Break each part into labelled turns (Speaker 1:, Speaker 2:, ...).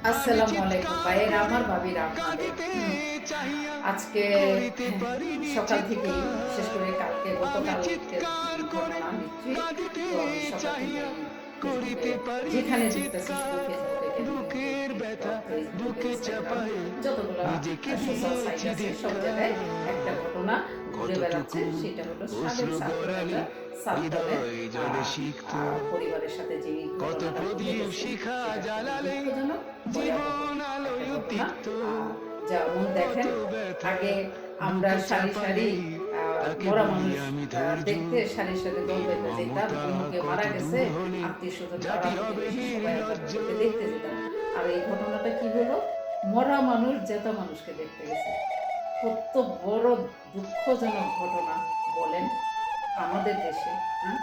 Speaker 1: আসসালামু আলাইকুম ভাইয়েরা আমার, ভাবিরা আপনাদের। আজকে সকাল থেকেই, বিশেষ করে কালকে গতকালকের ঘটনা নিশ্চয়ই, তো আমি সকাল থেকেই ফেসবুকে যেখানে ঢুকতেছি, শুধু ফেসবুকে কেন, ইউটিউব, টিকটক, ফেসবুক, ইনস্টাগ্রাম, যতগুলো সোশ্যাল সাইট আছে সব জায়গায় একটা ঘটনা ঘুরে বেড়াচ্ছে। সেটা হলো সাবেক ছাত্র নেতা সাদ্দামের পরিবারের সাথে যে ঘটনাটা ঘটে গেছে, সেটা খুবই দুঃখজনক, ভয়াবহ একটা ঘটনা। যেমন দেখেন, আগে আমরা সারি সারি মরা মানুষ দেখতে সারি সারি দল বেঁধে যেতাম, অমুকে মারা গেছে, আত্মীয় স্বজন পাড়া প্রতিবেশী সবাই একত্র দেখতে যেতাম। আর এই ঘটনাটা কি হলো, মরা মানুষ জেতা মানুষকে দেখতে গেছে। কত বড় দুঃখজনক ঘটনা বলেন আমাদের দেশে। হ্যাঁ,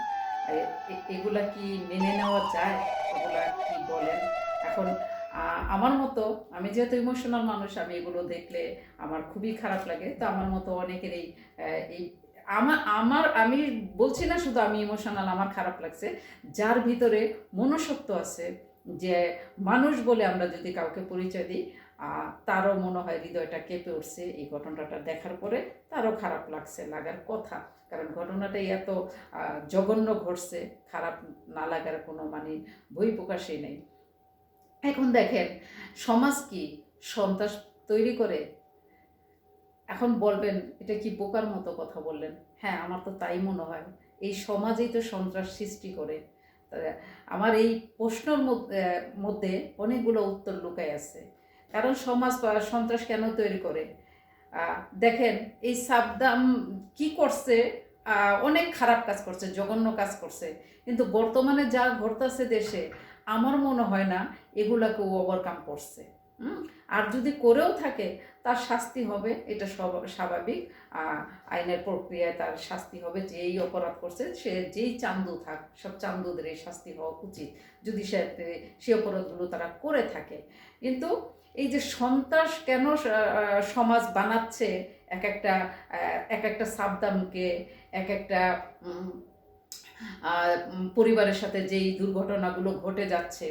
Speaker 1: এগুলা কি মেনে নেওয়া যায়? এগুলা কি বলেন এখন? আমার মতো, আমি যেহেতু ইমোশনাল মানুষ, আমি এগুলো দেখলে আমার খুবই খারাপ লাগে। তো আমার মতো অনেকের এই আমার আমার আমি বলছি না শুধু আমি ইমোশনাল, আমার খারাপ লাগছে। যার ভিতরে মনুষ্যত্ব আছে, যে মানুষ বলে আমরা যদি কাউকে পরিচয় দিই, তারও মনে হয় হৃদয়টা কেঁপে উঠছে এই ঘটনাটা দেখার পরে। তারও খারাপ লাগছে, লাগার কথা, কারণ ঘটনাটাই এত জঘন্য ঘটছে, খারাপ না লাগার কোনো মানে বহিঃপ্রকাশই নেই। এখন দেখেন, সমাজ কি সন্ত্রাস তৈরি করে? এখন বলবেন এটা কি বোকার মতো কথা বললেন? হ্যাঁ, আমার তো তাই মনে হয়। এই সমাজেই তো সন্ত্রাস সৃষ্টি করে। আমার এই প্রশ্নের মধ্যে অনেকগুলো উত্তর লুকায় আছে। কারণ সমাজ সন্ত্রাস কেন তৈরি করে? দেখেন, এই সাদ্দাম কি করছে, অনেক খারাপ কাজ করছে, জঘন্য কাজ করছে, কিন্তু বর্তমানে যা ঘটতেছে দেশে, আমার মনে হয় না এগুলাকে ও ওভারকাম করছে। আর যদি করেও থাকে, তার শাস্তি হবে, এটা স্বাভাবিক। আইনের প্রক্রিয়ায় তার শাস্তি হবে। যেই অপরাধ করছে, সে যেই চান্দু থাক, সব চান্দুদের এই শাস্তি হওয়া উচিত, যদি সে অপরাধগুলো তারা করে থাকে। কিন্তু এই যে সন্ত্রাস কেন সমাজ বানাচ্ছে, এক একটা সাবদামকে, এক একটা পরিবারের সাথে যেই দুর্ঘটনাগুলো ঘটে যাচ্ছে।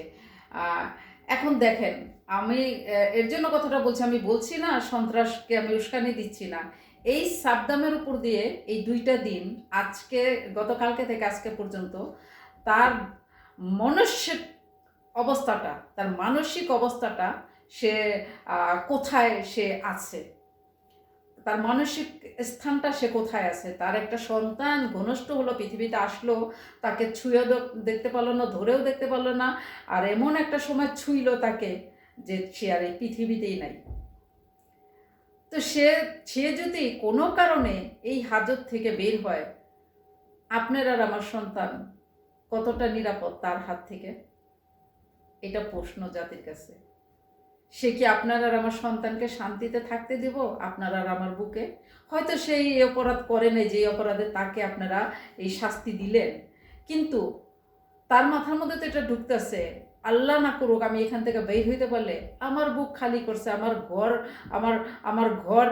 Speaker 1: এখন দেখেন, আমি এর জন্য কথাটা বলছি, আমি বলছি না সন্ত্রাসকে আমি উস্কানি দিচ্ছি না। এই সাবদামের উপর দিয়ে এই 2টা দিন, আজকে গতকালকে থেকে আজকে পর্যন্ত, তার মানসিক অবস্থাটা সে কোথায় সে আছে, তার মানসিক স্থানটা সে কোথায় আছে। তার একটা সন্তান ঘনিষ্ঠ হলো, পৃথিবীতে আসলো, তাকে ছুঁয়েও দেখতে পারলো না, ধরেও দেখতে পারলো না, আর এমন একটা সময় ছুঁইল তাকে যে সে আর এই পৃথিবীতেই নাই। তো সে যদি কোনো কারণে এই হাজত থেকে বের হয়, আপনার আর আমার সন্তান কতটা নিরাপদ তার হাত থেকে? এটা প্রশ্ন জাতির কাছে। সে কি আপনার আর আমার সন্তানকে শান্তিতে থাকতে দেব, আপনার আর আমার বুকে? হয়তো সেই অপরাধ করে নাই, যে অপরাধে তাকে আপনারা এই শাস্তি দিলেন, কিন্তু তার মাথার মধ্যে তো এটা ঢুকতেছে, আল্লাহ না করুক আমি এখান থেকে বের হইতে পারলে আমার বুক খালি করছে, আমার ঘর, আমার ঘর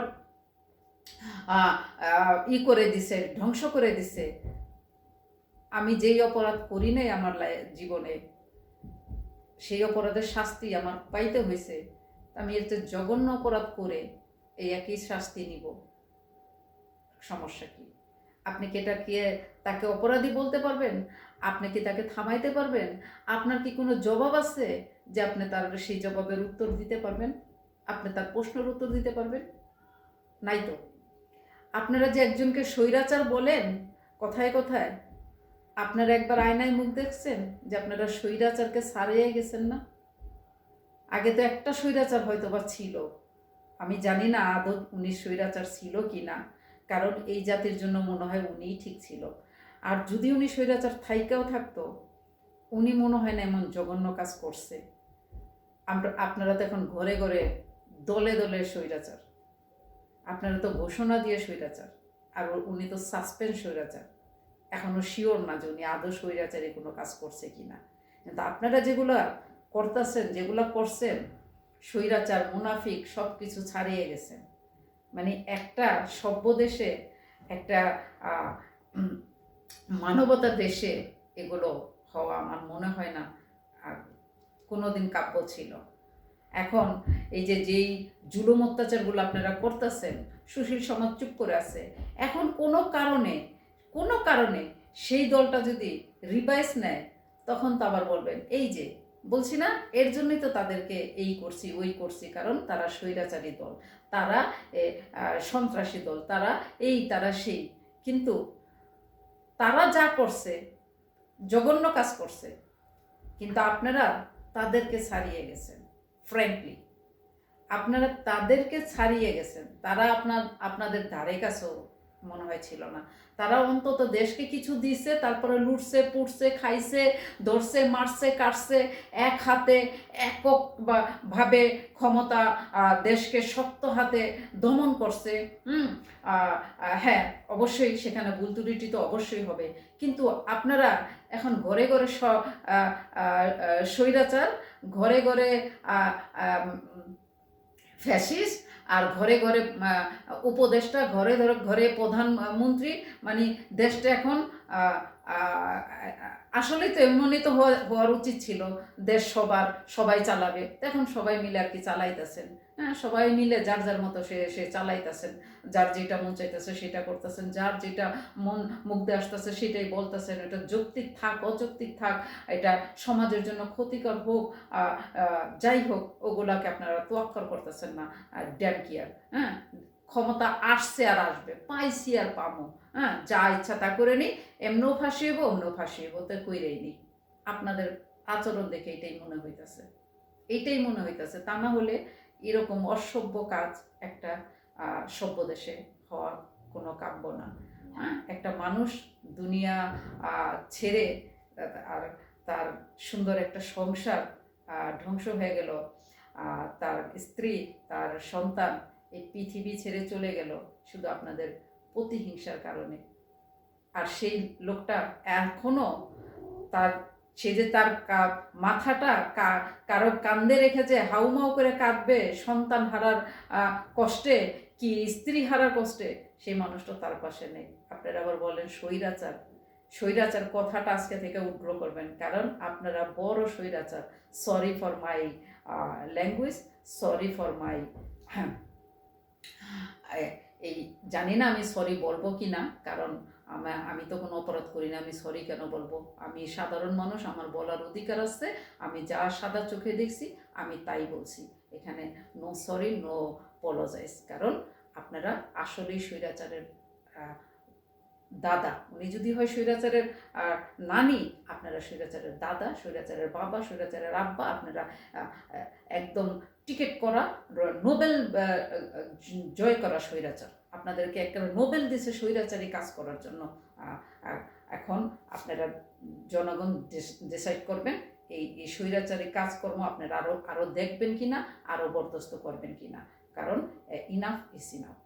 Speaker 1: করে দিছে, ধ্বংস করে দিছে। আমি যেই অপরাধ করি নাই আমার জীবনে, সেই অপরাধের শাস্তি আমার পাইতে হয়েছে। আমি এর জঘন্য অপরাধ করে এই একই শাস্তি নিব, সমস্যা কি? আপনি কি তাকে অপরাধী বলতে পারবেন? আপনি কি তাকে থামাইতে পারবেন? আপনার কি কোনো জবাব আছে যে আপনি তার সেই জবাবের উত্তর দিতে পারবেন? আপনি তার প্রশ্নের উত্তর দিতে পারবেন? নাই তো। আপনারা যে একজনকে স্বৈরাচার বলেন কথায় কথায়, আপনারা একবার আয়নায় মুখ দেখছেন যে আপনারা স্বৈরাচারকে ছাড়িয়ে গেছেন না? আগে তো একটা স্বৈরাচার হয়তো বা ছিল, আমি জানি না আদৌ উনি স্বৈরাচার ছিল কি না, কারণ এই জাতির জন্য মনে হয় উনিই ঠিক ছিল। আর যদি উনি স্বৈরাচার থাইকাও থাকতো, উনি মনে হয় না এমন জঘন্য কাজ করছে। আপনারা তো এখন ঘরে ঘরে দলে দলে স্বৈরাচার, আপনারা তো ঘোষণা দিয়ে স্বৈরাচার, আর উনি তো সাসপেন্স স্বৈরাচার। এখনও শিওর না যে উনি আদৌ স্বৈরাচারে কোনো কাজ করছে কি না। কিন্তু আপনারা যেগুলো করতেছেন, যেগুলো করছেন, স্বৈরাচার, মুনাফিক সব কিছু ছাড়িয়ে গেছেন। মানে একটা সভ্য দেশে, একটা মানবতার দেশে এগুলো হওয়া আমার মনে হয় না আর কোনোদিন কাব্য ছিল। এখন এই যে যেই জুলুম অত্যাচারগুলো আপনারা করতেছেন, সুশীল সমাজ চুপ করে আছে। এখন কোনো কারণে সেই দলটা যদি রিভাইস নেয়, তখন তো আবার বলবেন এই যে বলছি না, এর জন্যই তো তাদেরকে এই করছি ওই করছি, কারণ তারা স্বৈরাচারী দল, তারা সন্ত্রাসী দল, তারা সেই। কিন্তু তারা যা করছে, জঘন্য কাজ করছে, কিন্তু আপনারা তাদেরকে ছাড়িয়ে গেছেন। ফ্র্যাঙ্কলি আপনারা তাদেরকে ছাড়িয়ে গেছেন। তারা আপনাদের ধারে কাছেও মনে হয় ছিল না। তারা অন্তত দেশকে কিছু দিছে, তারপরে লুটছে, পুড়ছে, খাইছে, ধরছে, মারছে, কাটছে, এক হাতে একক ভাবে ক্ষমতা দেশকে শক্ত হাতে দমন করছে। হ্যাঁ, অবশ্যই সেখানে ভুল ত্রুটি তো অবশ্যই হবে, কিন্তু আপনারা এখন ঘরে ঘরে স্বৈরাচার, ঘরে ঘরে ফ্যাসিস্ট, আর ঘরে ঘরে উপদেষ্টা, ঘরে ঘরে প্রধানমন্ত্রী, মানে দেশটা এখন আসলে তো এমনই তো হওয়ার উচিত ছিল। দেশ সবাই চালাবে, এখন সবাই মিলে আর কি চালাইতেছেন। হ্যাঁ, সবাই মিলে যার যার মতো সে চালাইতেছেন, যার যেটা মন চাইতেছে সেটা করতেছেন, যার যেটা মুগ্ধে আসতেছে সেটাই বলতেছেন। এটা যৌক্তিক থাক অযৌক্তিক থাক, এটা সমাজের জন্য ক্ষতিকর হোক, যাই হোক, ওগুলাকে আপনারা তোয়াক্কর করতেছেন না। Damn care. হ্যাঁ, ক্ষমতা আসছে আর আসবে, পাইছি আর পামো। হ্যাঁ, যা ইচ্ছা তা করে নি, এমনও ফাঁসিয়েব অমনও ফাঁসিয়েব, তো কইরেই নি। আপনাদের আচরণ দেখে এইটাই মনে হইতেছে। তা না হলে এরকম অসভ্য কাজ একটা সভ্য দেশে হওয়ার কোনো কাম্য না। হ্যাঁ, একটা মানুষ দুনিয়া ছেড়ে আর তার সুন্দর একটা সংসার ধ্বংস হয়ে গেল, তার স্ত্রী, তার সন্তান এই পৃথিবী ছেড়ে চলে গেল শুধু আপনাদের প্রতিহিংসার কারণে। আর সেই লোকটা এখনো সে যে তার মাথাটা কারো কান্দে রেখেছে, হাউমাউ করে কাঁদবে সন্তান হারার কষ্টে, কি স্ত্রী হারার কষ্টে, সেই মানুষটা তার পাশে নেই। আপনারা আবার বলেন স্বৈরাচার কথাটা আজকে থেকে উগ্র করবেন, কারণ আপনারা বড় স্বৈরাচার। Sorry for my language, sorry for my এই জানি না আমি সরি বলবো কি না, কারণ আমি তো কোনো অপরাধ করি না, আমি সরি কেন বলবো? আমি সাধারণ মানুষ, আমার বলার অধিকার আছে। আমি যা সাদা চোখে দেখছি আমি তাই বলছি। এখানে নো সরি, নো পলোজাইজ, কারণ আপনারা আসলেই স্বৈরাচারের দাদা। উনি যদি হয় স্বৈরাচারের নানি, আপনারা স্বৈরাচারের দাদা, স্বৈরাচারের বাবা, স্বৈরাচারের আব্বা। আপনারা একদম টিকিট করা, নোবেল জয় করা স্বৈরাচার। আপনাদেরকে একেবারে নোবেল দিছে স্বৈরাচারী কাজ করার জন্য। এখন আপনারা জনগণ ডিসাইড করবেন এই স্বৈরাচারী কাজকর্ম আপনারা আরও দেখবেন কিনা, আরও বরদাস্ত করবেন কিনা, কারণ ইনাফ ইজ ইনাফ।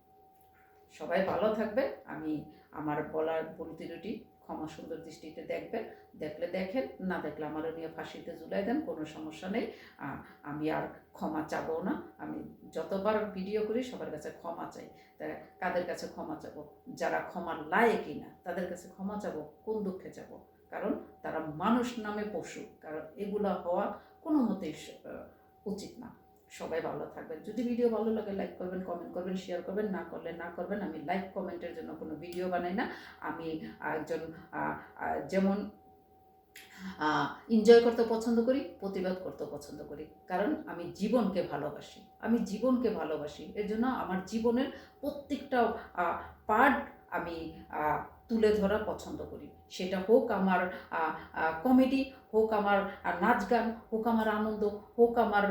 Speaker 1: সবাই ভালো থাকবেন। আমি আমার বলার ভুল ত্রুটি ক্ষমা সুন্দর দৃষ্টিতে দেখবেন, দেখলে দেখেন, না দেখলে আমারও নিয়ে ফাঁসিতে ঝুলাই দেন, কোনো সমস্যা নেই। আমি আর ক্ষমা চাবো না। আমি যতবার ভিডিও করি সবার কাছে ক্ষমা চাই। তা কাদের কাছে ক্ষমা চাবো? যারা ক্ষমার লায়েকই না, তাদের কাছে ক্ষমা চাবো কোন দুঃখে চাবো? কারণ তারা মানুষ নামে পশু, কারণ এগুলা হওয়া কোনো মতেই উচিত না। সবাই ভালো থাকবেন। যদি ভিডিও ভালো লাগে লাইক করবেন, কমেন্ট করবেন, শেয়ার করবেন, না করলে না করবেন। আমি লাইক কমেন্টের জন্য কোনো ভিডিও বানাই না। আমি একজন যেমন এনজয় করতে পছন্দ করি, প্রতিবাদ করতে পছন্দ করি, কারণ আমি জীবনকে ভালোবাসি। এর জন্য আমার জীবনের প্রত্যেকটা পার্ট আমি তুলে ধরা পছন্দ করি। সেটা হোক আমার কমেডি, হোক আমার নাচ গান, হোক আমার আনন্দ, হোক আমার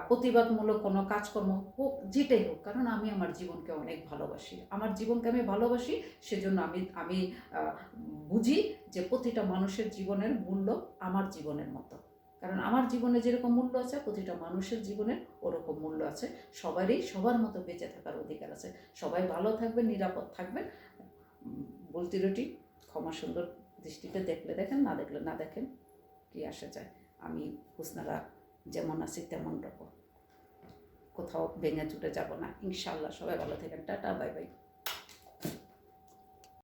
Speaker 1: প্রতিবাদমূলক কোনো কাজকর্ম, হোক যেটাই হোক, কারণ আমি আমার জীবনকে অনেক ভালোবাসি। সেজন্য আমি বুঝি যে প্রতিটা মানুষের জীবনের মূল্য আমার জীবনের মতো, কারণ আমার জীবনে যেরকম মূল্য আছে প্রতিটা মানুষের জীবনের ওরকম মূল্য আছে। সবার মতো বেঁচে থাকার অধিকার আছে। সবাই ভালো থাকবেন, নিরাপদ থাকবেন। ভুল ত্রুটি ক্ষমা সুন্দর দৃষ্টিতে দেখলে দেখেন, না দেখলে না দেখেন, কি আসে যায়। আমি হুসনারা যেমন আছি তেমন রকম, কোথাও ভেঙে চুটে যাব না ইনশাআল্লাহ। সবাই ভালো থাকেন। Tata, bye bye.